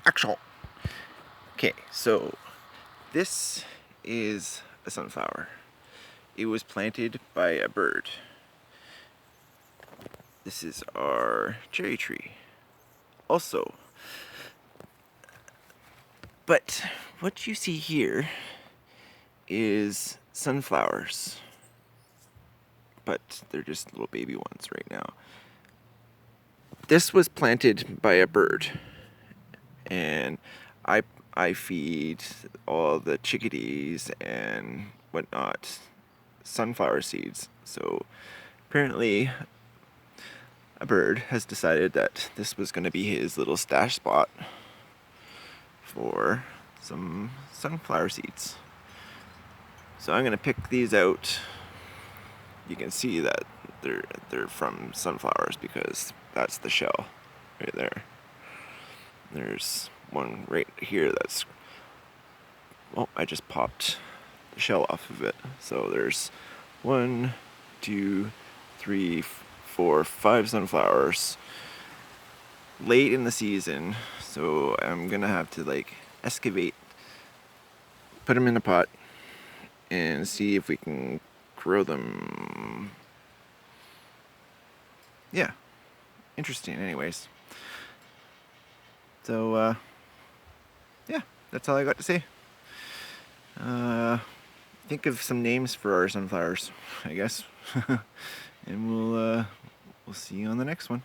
Action! Okay, so this is a sunflower. It was planted by a bird. This is our cherry tree. Also, but what you see here is sunflowers. But they're just little baby ones right now. This was planted by a bird, and I feed all the chickadees and whatnot sunflower seeds. So apparently a bird has decided that this was going to be his little stash spot for some sunflower seeds. So I'm going to pick these out. You can see that they're from sunflowers because that's the shell right there. There's one right here that's, well, I just popped the shell off of it. So there's 1, 2, 3, 4, 5 sunflowers late in the season. So I'm gonna have to like excavate, put them in a pot, and see if we can grow them. Yeah, interesting. Anyways, so yeah, that's all I got to say. Think of some names for our sunflowers, I guess. And we'll see you on the next one.